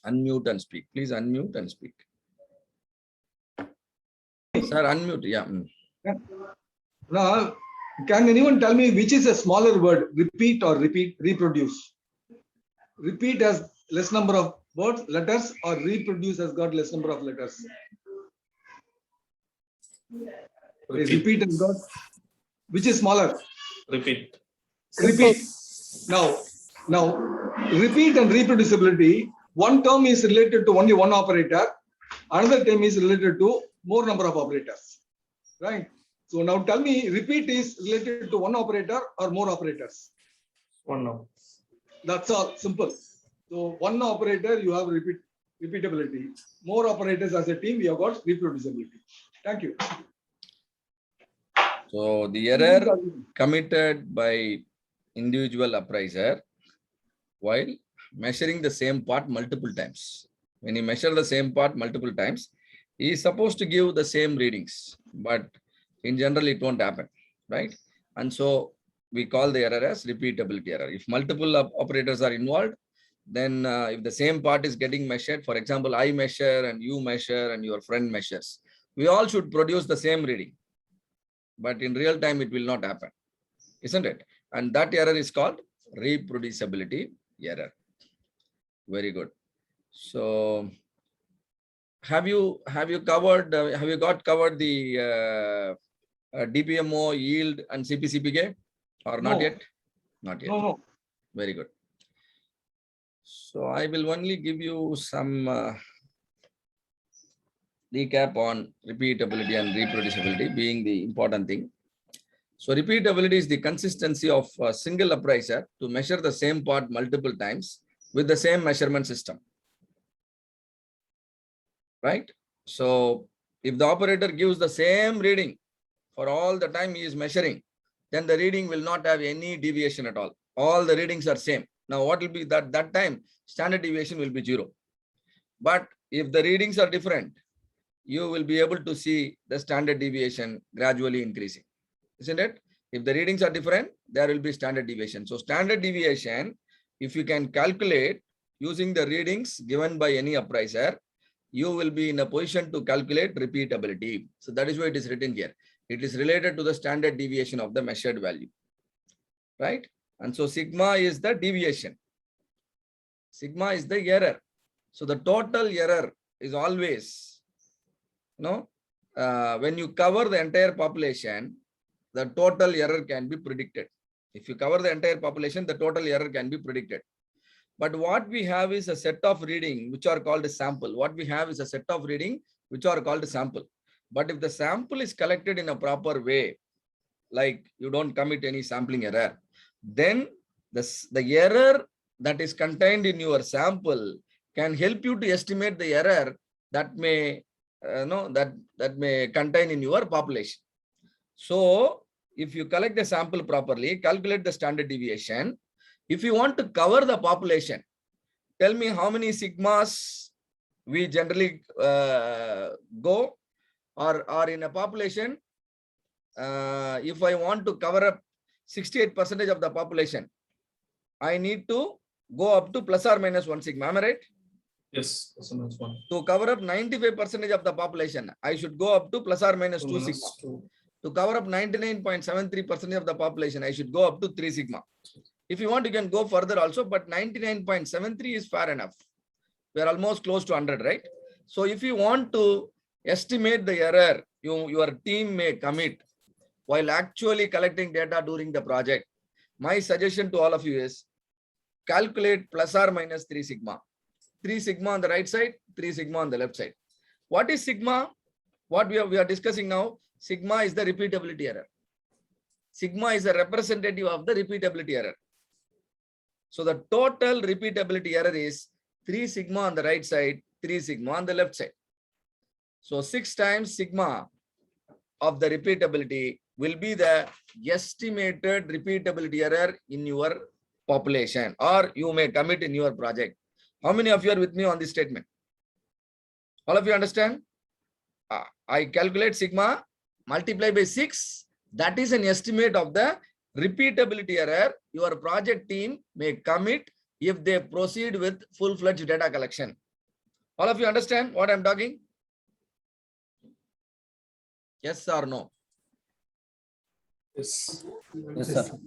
Unmute and speak. Please unmute and speak. Sir, unmute. Yeah. Now, can anyone tell me which is a smaller word, repeat or reproduce? Repeat has less number of words, letters, or reproduce has got less number of letters? Repeat has got, which is smaller? Repeat. Repeat. Now, repeat and reproducibility, one term is related to only one operator, another term is related to more number of operators, right? So now tell me, repeat is related to one operator or more operators? One now. That's all, simple. So one operator, you have repeatability. More operators as a team, we have got reproducibility. Thank you. So the error committed by individual appraiser while measuring the same part multiple times. When you measure the same part multiple times, he is supposed to give the same readings, but in general, it won't happen, right? And so we call the error as repeatability error. If multiple operators are involved, then if the same part is getting measured, for example, I measure and you measure and your friend measures, we all should produce the same reading. But in real time, it will not happen, isn't it? And that error is called reproducibility error. Very good. So have you covered, have you got covered the DPMO, yield and CPCPK or not yet? Not yet. No. Very good. So I will only give you some recap on repeatability and reproducibility being the important thing. So repeatability is the consistency of a single appraiser to measure the same part multiple times with the same measurement system, right? So if the operator gives the same reading for all the time he is measuring, then the reading will not have any deviation at all. All the readings are same. Now what will be that time? Standard deviation will be 0. But if the readings are different, you will be able to see the standard deviation gradually increasing, isn't it? If the readings are different, there will be standard deviation. So standard deviation, if you can calculate using the readings given by any appraiser, you will be in a position to calculate repeatability. So that is why it is written here. It is related to the standard deviation of the measured value, right? And so sigma is the deviation. Sigma is the error. So the total error is always, when you cover the entire population, the total error can be predicted. If you cover the entire population, the total error can be predicted. But what we have is a set of reading which are called a sample. What we have is a set of reading which are called a sample. But if the sample is collected in a proper way, like you don't commit any sampling error, then the error that is contained in your sample can help you to estimate the error that may that may contain in your population. So if you collect the sample properly, calculate the standard deviation. If you want to cover the population, tell me how many sigmas we generally go, or in a population, if I want to cover up 68% of the population, I need to go up to plus or minus 1 sigma. Am I right? Yes, plus or minus 1. To cover up 95% of the population, I should go up to plus or minus 2 sigma. To cover up 99.73% of the population, I should go up to 3 sigma. If you want, you can go further also, but 99.73 is fair enough. We are almost close to 100, right? So if you want to estimate the error your team may commit while actually collecting data during the project, my suggestion to all of you is calculate plus or minus 3 sigma. 3 sigma on the right side, 3 sigma on the left side. What is sigma? What we are discussing now, sigma is the repeatability error. Sigma is a representative of the repeatability error. So the total repeatability error is 3 sigma on the right side, 3 sigma on the left side. So 6 times sigma of the repeatability will be the estimated repeatability error in your population, or you may commit in your project. How many of you are with me on this statement? All of you understand? I calculate sigma, multiply by 6. That is an estimate of the repeatability error your project team may commit if they proceed with full-fledged data collection. All of you understand what I'm talking? Yes or no? Yes. Yes, sir.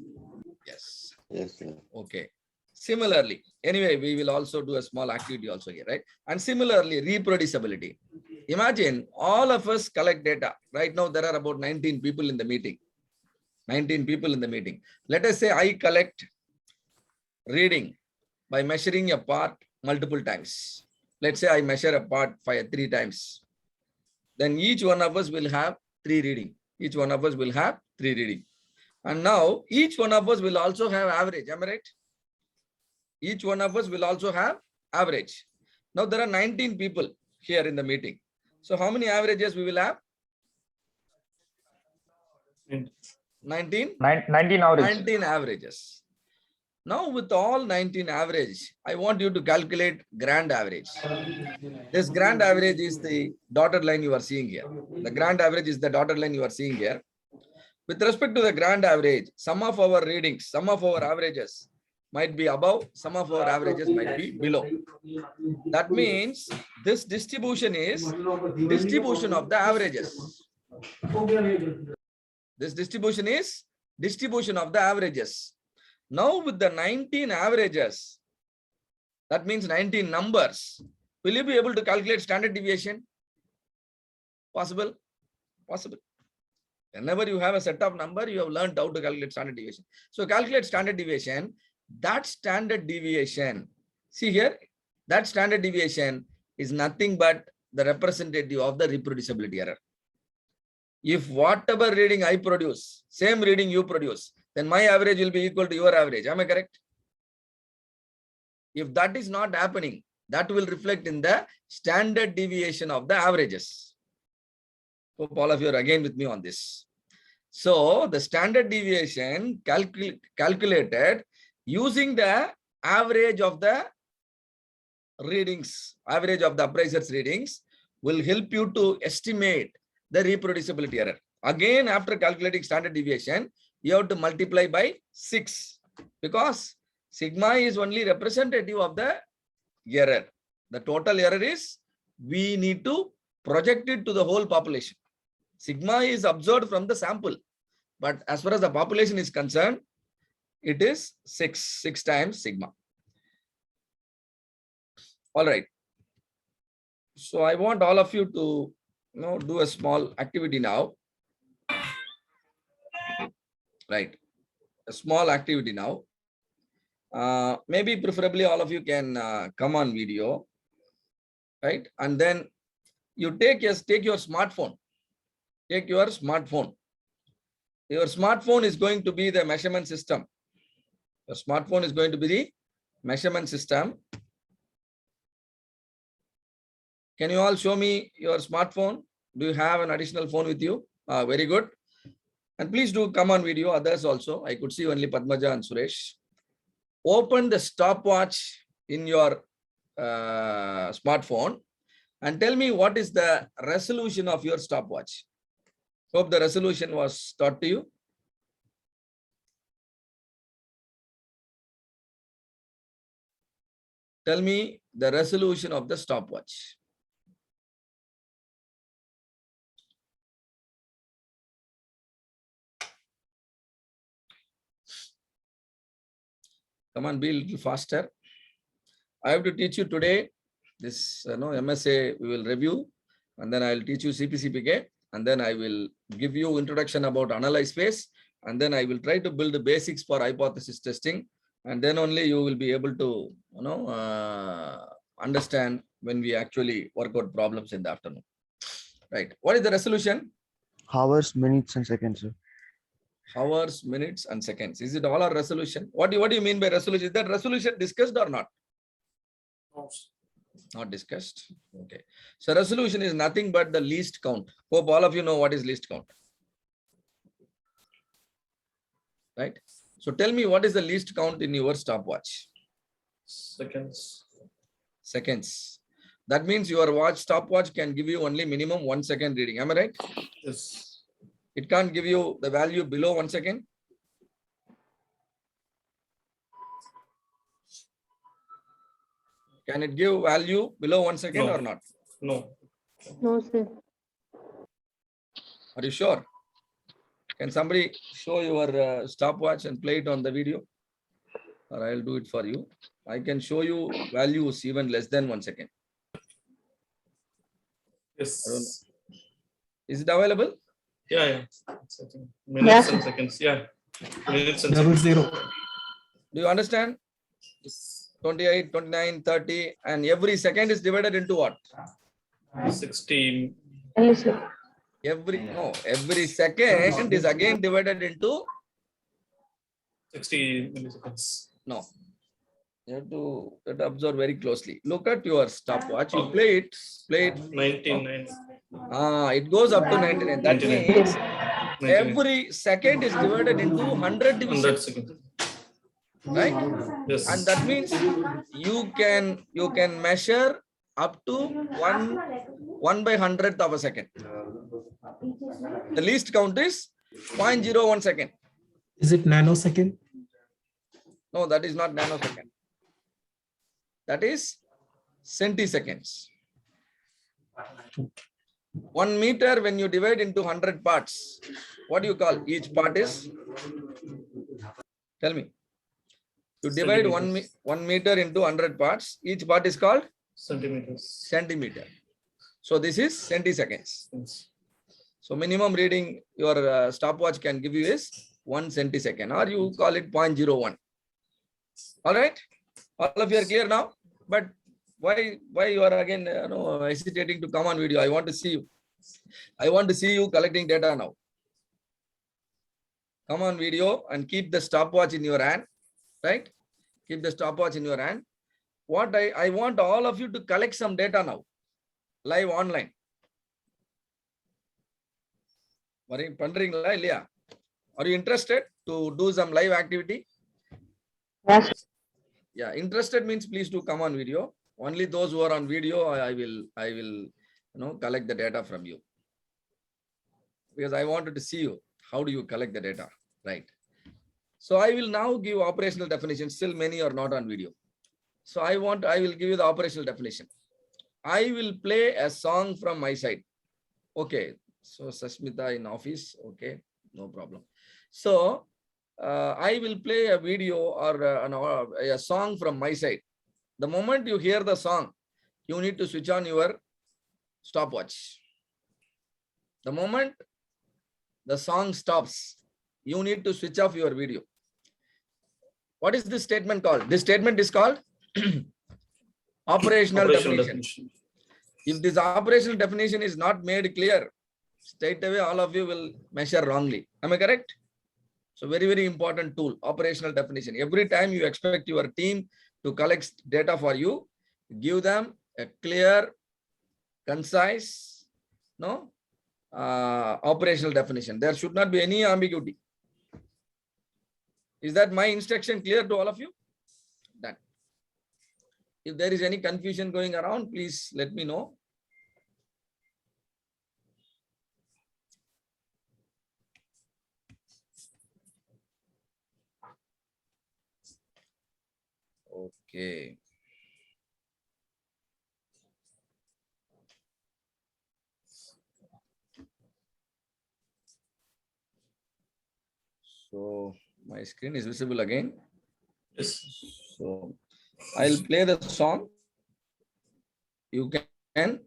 Yes. Yes, sir. Okay. Similarly, anyway, we will also do a small activity also here, right? And similarly, reproducibility. Imagine all of us collect data. Right now, there are about 19 people in the meeting. 19 people in the meeting. Let us say I collect reading by measuring a part multiple times. Let's say I measure a part 3 times. Then each one of us will have 3 reading. Each one of us will have 3 reading. And now each one of us will also have average. Am I right? Each one of us will also have average. Now there are 19 people here in the meeting. So how many averages we will have? 19? 19 average. 19 averages. Now with all 19 average, I want you to calculate grand average. This grand average is the dotted line you are seeing here. The grand average is the dotted line you are seeing here. With respect to the grand average, some of our readings, some of our averages might be above, some of our averages might be below. That means this distribution is distribution of the averages. This distribution is distribution of the averages. Now with the 19 averages, that means 19 numbers, will you be able to calculate standard deviation? Possible? Possible. Whenever you have a set of number, you have learned how to calculate standard deviation. So calculate standard deviation. That standard deviation, see here, that standard deviation is nothing but the representative of the reproducibility error. If whatever reading I produce, same reading you produce, then my average will be equal to your average. Am I correct? If that is not happening, that will reflect in the standard deviation of the averages. Hope all of you are again with me on this. So the standard deviation calculated using the average of the readings, average of the appraiser's readings will help you to estimate the reproducibility error. Again, after calculating standard deviation, you have to multiply by 6 because sigma is only representative of the error. The total error is we need to project it to the whole population. Sigma is observed from the sample, but as far as the population is concerned, it is 6 times sigma. All right. So I want all of you to do a small activity now. Right. A small activity now. Maybe preferably all of you can come on video. Right. And then you take your smartphone. Take your smartphone. Your smartphone is going to be the measurement system. Your smartphone is going to be the measurement system. Can you all show me your smartphone? Do you have an additional phone with you? Very good. And please do come on video, others also. I could see only Padmaja and Suresh. Open the stopwatch in your smartphone and tell me what is the resolution of your stopwatch. Hope the resolution was taught to you. Tell me the resolution of the stopwatch. Come on, be a little faster. I have to teach you today this MSA we will review, and then I will teach you CPCPK, and then I will give you introduction about analyze phase, and then I will try to build the basics for hypothesis testing, and then only you will be able to understand when we actually work out problems in the afternoon. Right. What is the resolution? Hours, minutes, and seconds, sir. Hours, minutes, and seconds. Is it all our resolution? What do you mean by resolution? Is that resolution discussed or not? Not discussed. Okay. So resolution is nothing but the least count. Hope all of you know what is least count. Right. So tell me what is the least count in your stopwatch? Seconds. Seconds. That means your stopwatch can give you only minimum 1 second reading. Am I right? Yes. It can't give you the value below 1 second. Can it give value below 1 second No. or not? No. No, sir. Are you sure? Can somebody show your stopwatch and play it on the video? Or I'll do it for you. I can show you values even less than 1 second. Yes. Is it available? Yeah. Minutes and seconds. Yeah. Minutes and seconds. 00. Do you understand? Yes. 28, 29, 30, and every second is divided into what? 16. Yes, sir. Every second is again divided into 60 milliseconds. no. You have to observe very closely. Look at your stopwatch. You play it. 99. It goes up to 99. That 99. means 99. every second is divided into 100 100 divisions, seconds. right? Yes. And that means you can measure up to 1/100th of a second. The least count is 0.01 second. Is it nanosecond? No, that is not nanosecond. That is centiseconds. 1 meter, when you divide into 100 parts, what do you call each part is? Tell me. You divide one meter into 100 parts, each part is called Centimeters. centimeter. So this is centiseconds. Yes. So minimum reading your stopwatch can give you is 1 centisecond, or you call it 0.01. All right, all of you are clear now. But why you are again hesitating to come on video? I want to see you. I want to see you collecting data now. Come on video and keep the stopwatch in your hand, right? Keep the stopwatch in your hand. What I want all of you to collect some data now, live online. Are you interested to do some live activity? Yes. Yeah, interested means please do come on video. Only those who are on video, I will collect the data from you. Because I wanted to see you. How do you collect the data, right? So I will now give operational definition. Still many are not on video. So I will give you the operational definition. I will play a song from my side. Okay. So Sasmita in office. Okay, no problem. So I will play a video or a song from my side. The moment you hear the song, you need to switch on your stopwatch. The moment the song stops, you need to switch off your video. What is this statement called? This statement is called operational definition. If this operational definition is not made clear, straight away all of you will measure wrongly. Am I correct? So very, very important tool, operational definition. Every time you expect your team to collect data for you, give them a clear, concise, operational definition. There should not be any ambiguity. Is that my instruction clear to all of you? Done. If there is any confusion going around, please let me know. Okay. So my screen is visible again. Yes. So I'll play the song. You can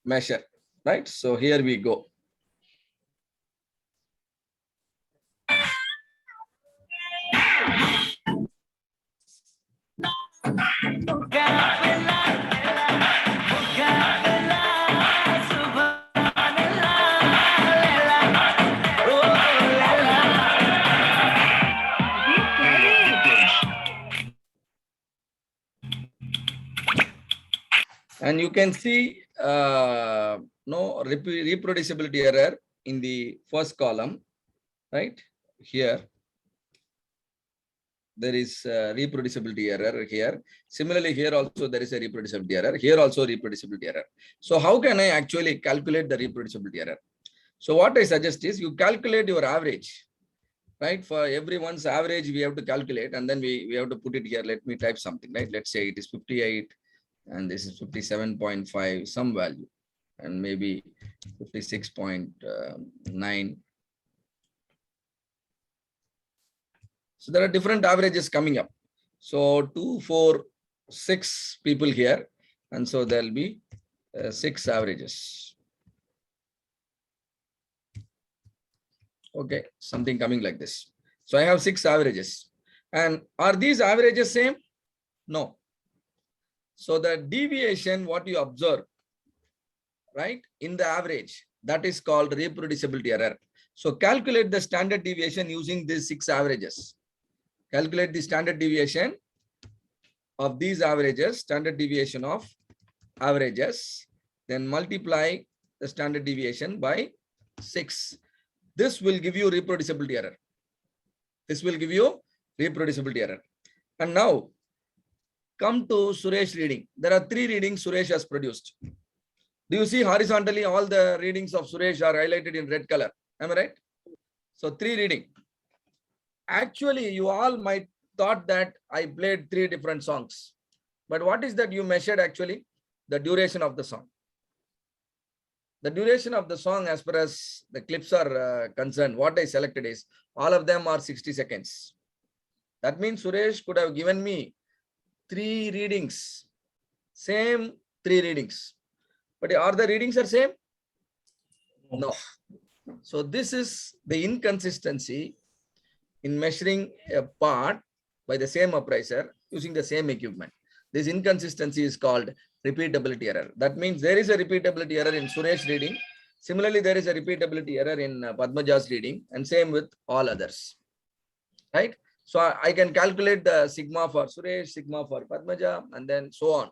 measure, right? So here we go. And you can see no reproducibility error in the first column, right? Here, there is reproducibility error here. Similarly, here also there is a reproducibility error. Here also reproducibility error. So how can I actually calculate the reproducibility error? So what I suggest is you calculate your average, right? For everyone's average, we have to calculate, and then we have to put it here. Let me type something, right? Let's say it is 58. and this is 57.5, some value, and maybe 56.9. So there are different averages coming up. So 2, 4, 6 people here, and so there'll be 6 averages. Okay, something coming like this. So I have 6 averages. And are these averages same? No. So the deviation, what you observe, right, in the average, that is called reproducibility error. So calculate the standard deviation using these 6 averages. Calculate the standard deviation of these averages, standard deviation of averages, then multiply the standard deviation by 6. This will give you reproducibility error. This will give you reproducibility error. And now come to Suresh reading. There are 3 readings Suresh has produced. Do you see horizontally all the readings of Suresh are highlighted in red color? Am I right? So 3 reading. Actually, you all might thought that I played 3 different songs. But what is that you measured actually? The duration of the song. The duration of the song, as far as the clips are concerned, what I selected is all of them are 60 seconds. That means Suresh could have given me 3 readings, same 3 readings. But are the readings are same? No. So this is the inconsistency in measuring a part by the same appraiser using the same equipment. This inconsistency is called repeatability error. That means there is a repeatability error in Suresh reading. Similarly, there is a repeatability error in Padmaja's reading, and same with all others. Right? So I can calculate the sigma for Suresh, sigma for Padmaja, and then so on.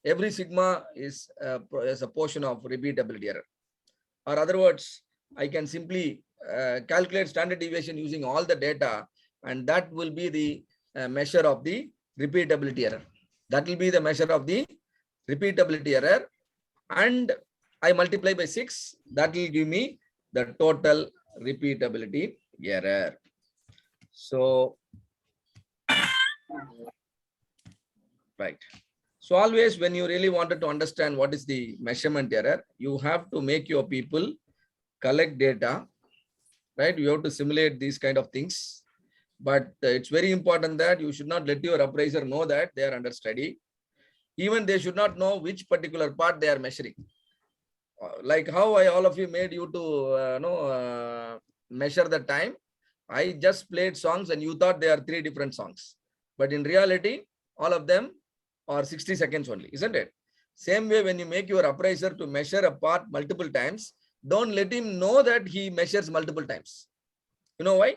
Every sigma is a portion of repeatability error. Or other words, I can simply calculate standard deviation using all the data, and that will be the measure of the repeatability error. That will be the measure of the repeatability error, and I multiply by 6. That will give me the total repeatability error. So, right. So always when you really wanted to understand what is the measurement error, you have to make your people collect data, right? You have to simulate these kind of things. But it's very important that you should not let your appraiser know that they are under study. Even they should not know which particular part they are measuring. Like how all of you made you to measure the time. I just played songs and you thought they are 3 different songs. But in reality, all of them are 60 seconds only, isn't it? Same way, when you make your appraiser to measure a part multiple times, don't let him know that he measures multiple times. You know why?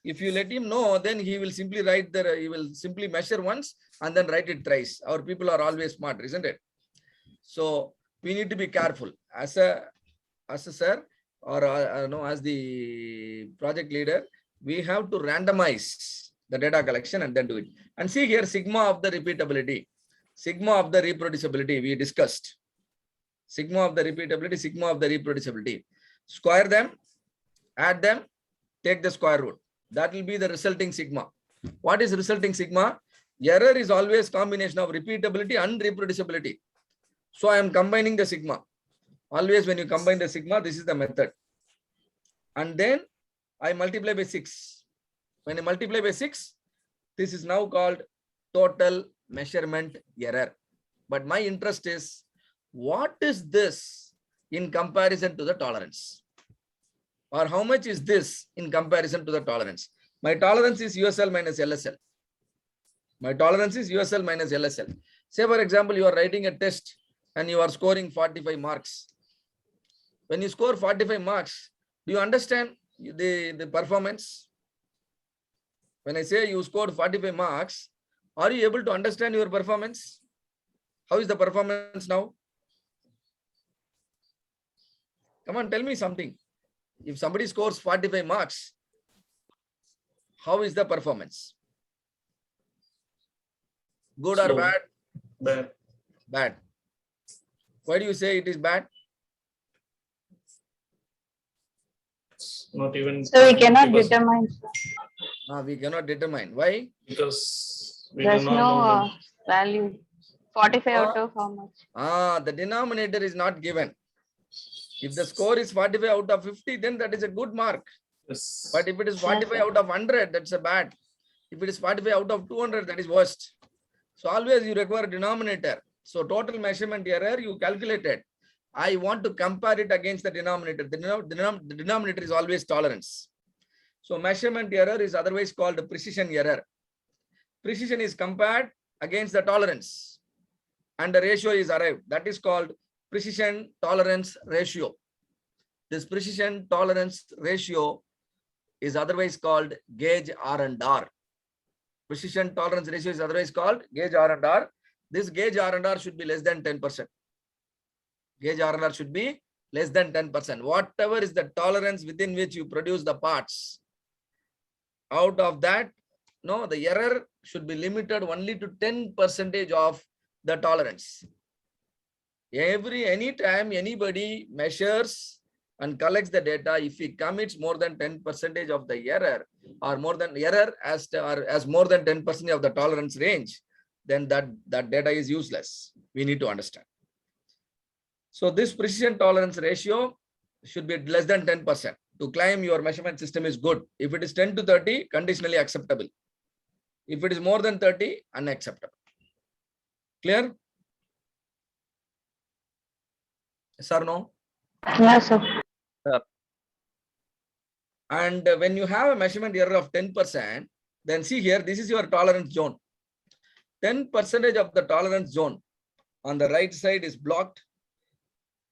If you let him know, then he will simply write there, he will simply measure once and then write it thrice. Our people are always smart, isn't it? So we need to be careful as a sir, or as the project leader. We have to randomize the data collection and then do it. And see here, sigma of the repeatability, sigma of the reproducibility we discussed. Sigma of the repeatability, sigma of the reproducibility. Square them, add them, take the square root. That will be the resulting sigma. What is resulting sigma? Error is always combination of repeatability and reproducibility. So I am combining the sigma. Always when you combine the sigma, this is the method. And then I multiply by 6. When I multiply by 6, this is now called total measurement error. But my interest is, what is this in comparison to the tolerance? Or how much is this in comparison to the tolerance? My tolerance is USL minus LSL. My tolerance is USL minus LSL. Say, for example, you are writing a test and you are scoring 45 marks. When you score 45 marks, do you understand the performance? When I say you scored 45 marks, are you able to understand your performance? How is the performance now? Come on, tell me something. If somebody scores 45 marks, how is the performance? Good or Slow. bad? Bad. Bad. Why do you say it is bad? Not even. So we cannot 50%, determine. We cannot determine. Why? because we There's do not no know value. 45 out of how much? The denominator is not given. If the score is 45 out of 50, then that is a good mark. Yes. But if it is 45 out of 100, that's a bad. If it is 45 out of 200, that is worst. So always you require a denominator. So total measurement error you calculated. I want to compare it against the denominator. The denominator is always tolerance. So measurement error is otherwise called precision error. Precision is compared against the tolerance and the ratio is arrived. That is called precision tolerance ratio. This precision tolerance ratio is otherwise called gauge R&R. Precision tolerance ratio is otherwise called gauge R&R. This gauge R&R should be less than 10%. Gauge R&R should be less than 10%. Whatever is the tolerance within which you produce the parts, out of that, no, the error should be limited only to 10% of the tolerance. Anytime anybody measures and collects the data, if he commits more than 10% of the error or more than error as more than 10% of the tolerance range, then that data is useless. We need to understand. So this precision tolerance ratio should be less than 10%. To claim your measurement system is good. If it is 10 to 30, conditionally acceptable. If it is more than 30, unacceptable. Clear? Yes or no? Yes, sir. And when you have a measurement error of 10%, then see here, this is your tolerance zone. 10% of the tolerance zone on the right side is blocked.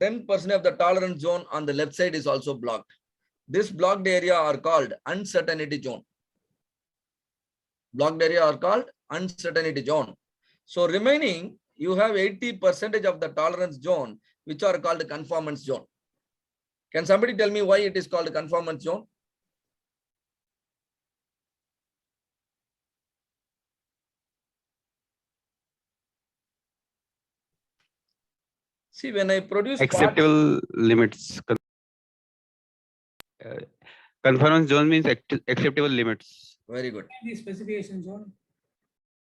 10% of the tolerance zone on the left side is also blocked. This blocked area are called uncertainty zone. Blocked area are called uncertainty zone. So remaining, you have 80% of the tolerance zone, which are called conformance zone. Can somebody tell me why it is called conformance zone? See, when I produce acceptable limits. Conformance zone means acceptable limits. Very good. The specification zone.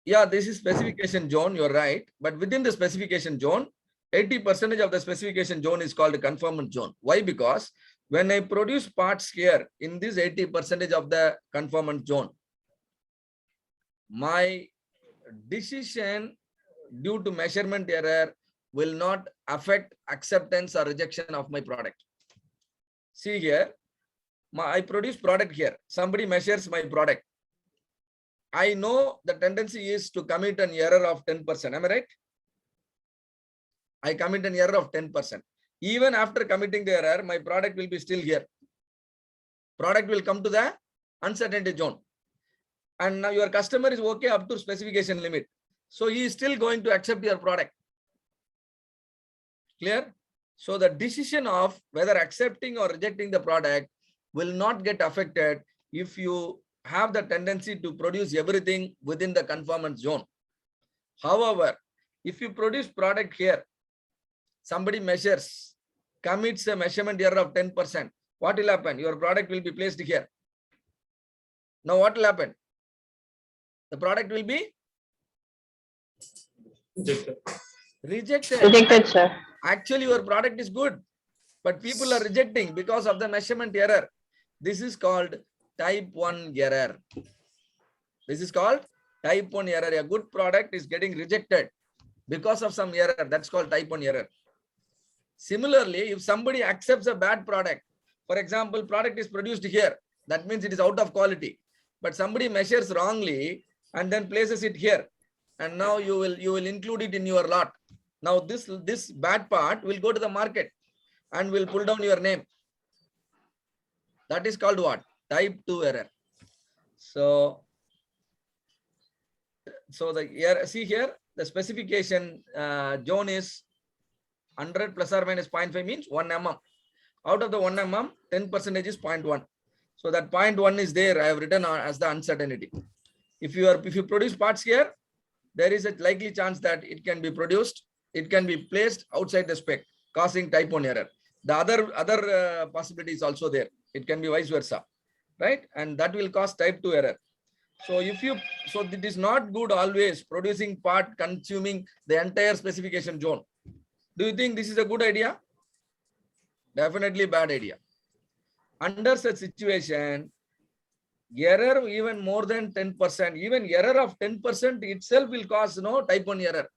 Yeah, this is specification zone, you're right. But within the specification zone, 80% of the specification zone is called conformance zone. Why? Because when I produce parts here in this 80% of the conformance zone, my decision due to measurement error will not affect acceptance or rejection of my product. See here, I produce product here. Somebody measures my product. I know the tendency is to commit an error of 10%. Am I right? I commit an error of 10%. Even after committing the error, my product will be still here. Product will come to the uncertainty zone. And now your customer is okay up to specification limit. So he is still going to accept your product. Clear? So the decision of whether accepting or rejecting the product will not get affected if you have the tendency to produce everything within the conformance zone. However, if you produce product here, somebody measures, commits a measurement error of 10%, what will happen? Your product will be placed here. Now what will happen? The product will be rejected. Rejected, sir. Actually, your product is good, but people are rejecting because of the measurement error. This is called type 1 error. This is called type 1 error. A good product is getting rejected because of some error. That's called type 1 error. Similarly, if somebody accepts a bad product, for example, product is produced here, that means it is out of quality. But somebody measures wrongly and then places it here. And now you will include it in your lot. Now this bad part will go to the market and will pull down your name. That is called what? Type 2 error. So the error, see here, the specification zone is 100 plus or minus 0.5 means 1 mm. Out of the 1 mm, 10% is 0.1. So that 0.1 is there. I have written as the uncertainty. If you produce parts here, there is a likely chance that it can be produced. It can be placed outside the spec, causing type 1 error. The other possibility is also there. It can be vice versa, right? And that will cause type 2 error. So it is not good always producing part consuming the entire specification zone. Do you think this is a good idea? Definitely bad idea. Under such situation, error even more than 10%, even error of 10% itself will cause type 1 error.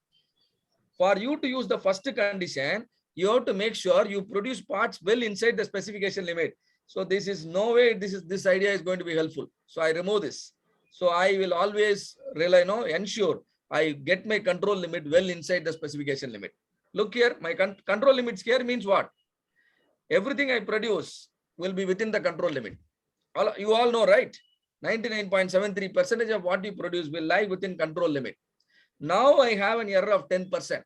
For you to use the first condition, you have to make sure you produce parts well inside the specification limit. So this is no way this idea is going to be helpful. So I remove this. So I will always ensure I get my control limit well inside the specification limit. Look here, my control limits here means what? Everything I produce will be within the control limit. You all know, right? 99.73% of what you produce will lie within control limit. Now I have an error of 10%.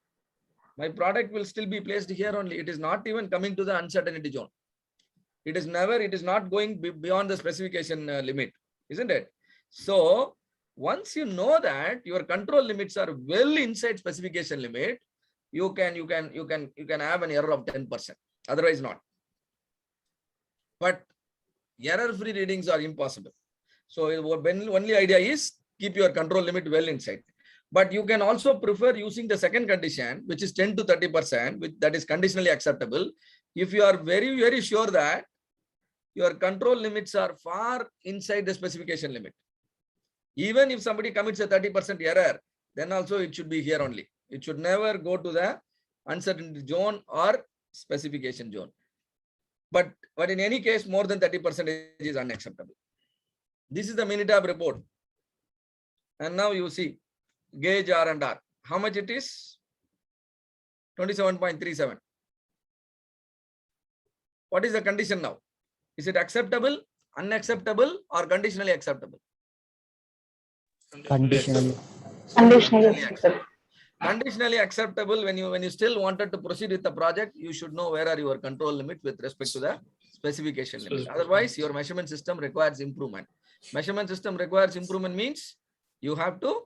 My product will still be placed here only. It is not even coming to the uncertainty zone. It is not going beyond the specification limit, isn't it? So once you know that your control limits are well inside specification limit, you can have an error of 10%. Otherwise not. But error-free readings are impossible. So only idea is keep your control limit well inside. But you can also prefer using the second condition, which is 10 to 30%, that is conditionally acceptable. If you are very, very sure that your control limits are far inside the specification limit. Even if somebody commits a 30% error, then also it should be here only. It should never go to the uncertainty zone or specification zone. But in any case, more than 30% is unacceptable. This is the Minitab report. And now you see gauge R&R. How much it is? 27.37. What is the condition now? Is it acceptable, unacceptable, or conditionally acceptable? Conditionally. Conditionally acceptable. Conditionally acceptable. When you still wanted to proceed with the project, you should know where are your control limits with respect to the specification limit. Otherwise, your measurement system requires improvement. Measurement system requires improvement means you have to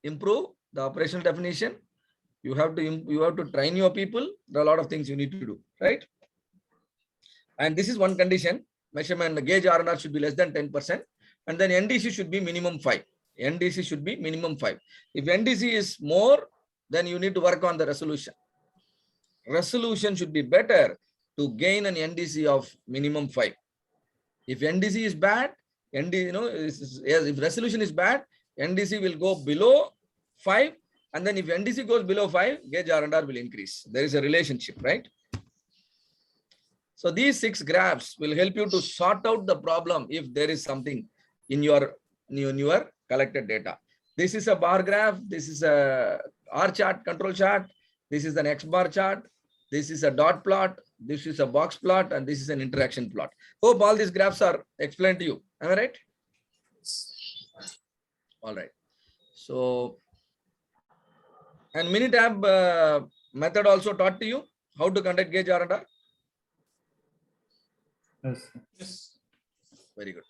improve the operational definition. You have to train your people. There are a lot of things you need to do, right? And this is one condition. Measurement gauge R&R should be less than 10%, and then NDC should be minimum 5. NDC should be minimum 5. If NDC is more, then you need to work on the resolution. Resolution should be better to gain an NDC of minimum 5. If NDC is bad, if resolution is bad, NDC will go below 5, and then if NDC goes below 5, gauge R&R will increase. There is a relationship, right? So these 6 graphs will help you to sort out the problem if there is something in your collected data. This is a bar graph. This is a R chart, control chart. This is an X bar chart. This is a dot plot. This is a box plot, and this is an interaction plot. Hope all these graphs are explained to you. Am I right? All right. So, and Minitab method also taught to you how to conduct gauge R&R. Yes. Very good.